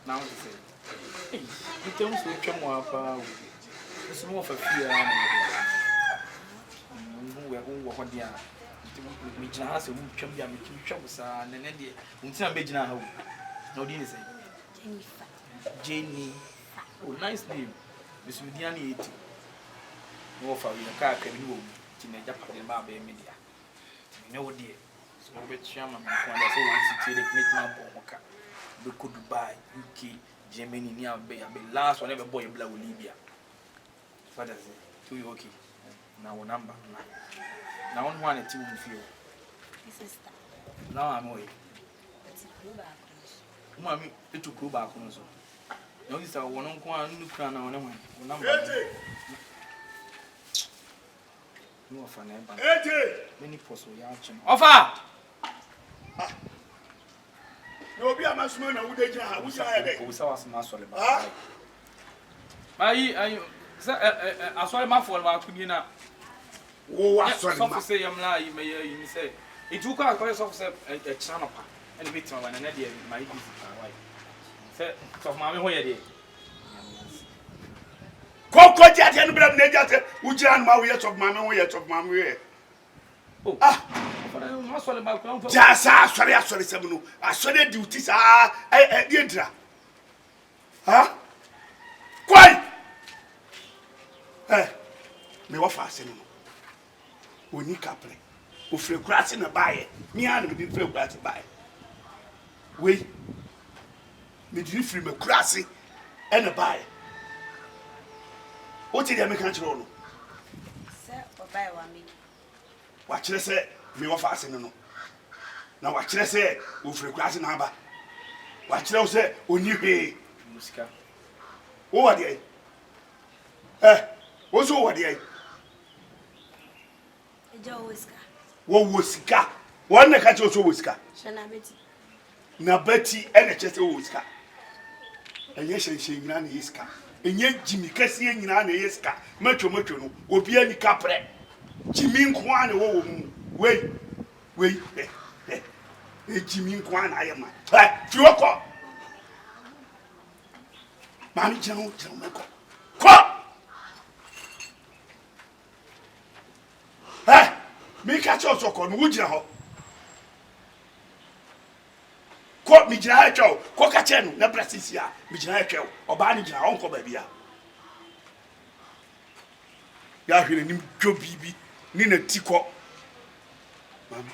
Now to say, you tell me so come up. It's more for fear. Who are what they are. We just a wood come down, making troubles, and then until I'm making a home. No, didn't say Jenny. Oh, nice name. Miss Vidiani 80. No, for your car can move to the Japanese Marble Media. No, dear. So, which Shaman, when I saw you make my book. We could buy UK, Germany, near Bay, last whatever boy in Libya. What does it? 2 okay. Now, number. Now, one at 2 feel. Now I'm away. Mammy, it took go back on so. No, it's a one on one, look around on one. Number. No, for never. Many possible yards. Offer! No, be a masman, I would have which I had. Who saw us muscle about. I saw my phone about Kudina. Oh, I saw to say, I'm lying, you may say. It took our choice of a channel and a bit of an idea in my visit. Said, so, Mammy, where are they? Coco Jet and Bram Nejat, which are my years of Mamma, years of Mamma. Oh, just sorry, Semino. I saw the duties are a dinner. Huh? Quite. Eh, me what fascinating. We need couple. We feel grass in a buy. Me and we feel grass buy. We didn't feel me grassy and a buy. What did I make control? Sir, or buy one me. What should I say? Me what fascinating. Now what should I say? We feel grass in number. What should I say? When you pay Musca. What are they? Eh, what's over there? Joe whisker. What whisker? One that catch also whisker. Shana Betty. Na Betty and a chest of whisker. And yes, she ran his car. And yet Jimmy Cassie and Yan is car. Metro will be any capre. Jimmy Kwan, oh, wait. Jimmy Kwan, I am. Few o'clock. Mammy General, Come! Eh, me catch us on wood. Quote me, Janacho, Cocachen, Nebrasia, Mijanacho, or Banija, Uncle Baby. Ya hearing him, Joe Bibi, Nina Tico. Mammy.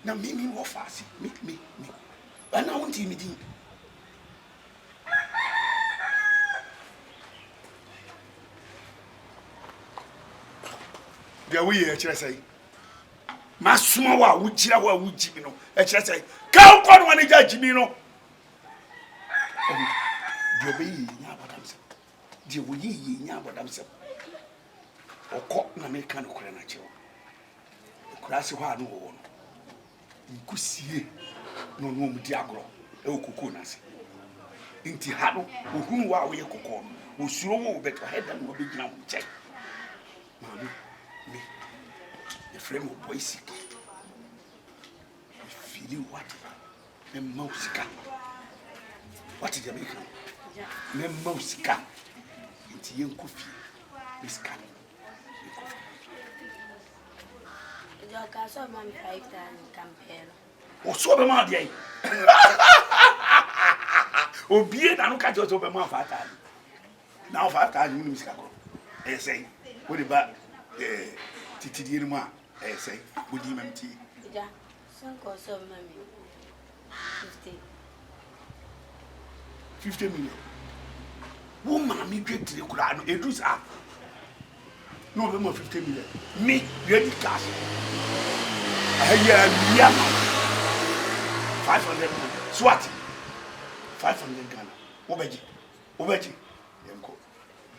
Now, me, what fast, me. And I won't me. There we are, say. Masuma, which are what would you know? Say, come on, one judge me, no. Dear be Yabadams. Dear we Yabadams. Or cock American Ukrainacho. The class of one. You could see no Diagro, El Cucunas. Inti Hado, who are we a cocoon, who slow better head than will be now check. Mammy. Me, the frame of Oboy Siki. Feel you what? The Mosca. What is the making? The Mosca. It's young coffee. Miss Canning. Your castle, Mammy 5 times compare. Oh, so the man, dear. Oh, be it, I don't catch us over my 5 times. Now 5 times, Miss Cabo. I say, what about? Titi Dirma, I say, would you empty? Yeah, some call some mammy. 50 million. Woman, me get to the crowd, it was up. No more 50 million. Me, ready cash. I hear 500 Swat 500 Ghana. Obeji. Yanko.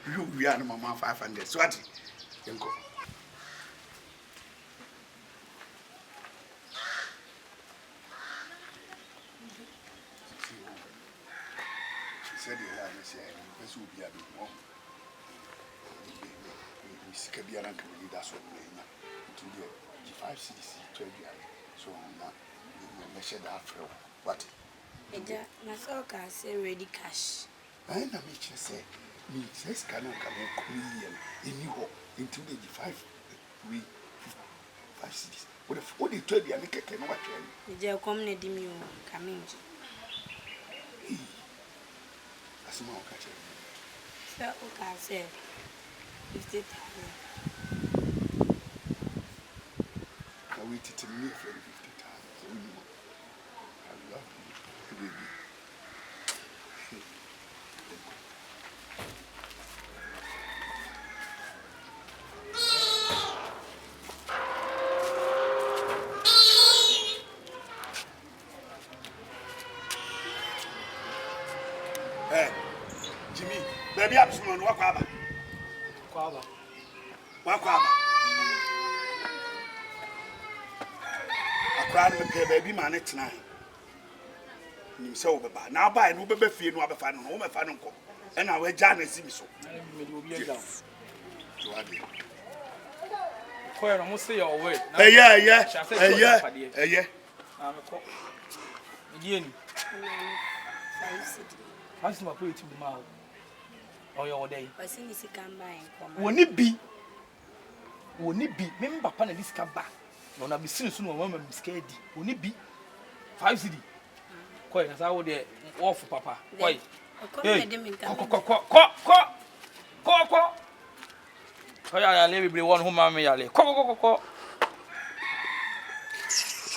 You, we are Mamma 500 Swati. Yanko. Said the line is here, this will be a bit more. We seek a beer and that's what we to the G5 CDC 12 years. So now we measure that for what? And Yeah, na so ka say ready cash. I na me say me says can come in you into the 5 we 5 cities. What they told you and can what you. Je come na di mi o coming. As my catch. So o ka say 50,000. I waited to me for 50,000. I love you, baby. Jimmy, baby, I'm someone walk over. Walk over. I cried with baby man at 9. You so bad. Now buy no baby fee, no other fan, no my fan, and I will Jan and see me so. Quite almost say your word. Yeah. Again, 5 city. how's my put to the mouth? Or your day? But since he come by and come. Won't it be? Remember, Papa, this come back. No, I'll be seen soon. Woman, scared. Won't it be 5 city? Quite as I would off, Papa. Why? Hey, I live with one whom I'm a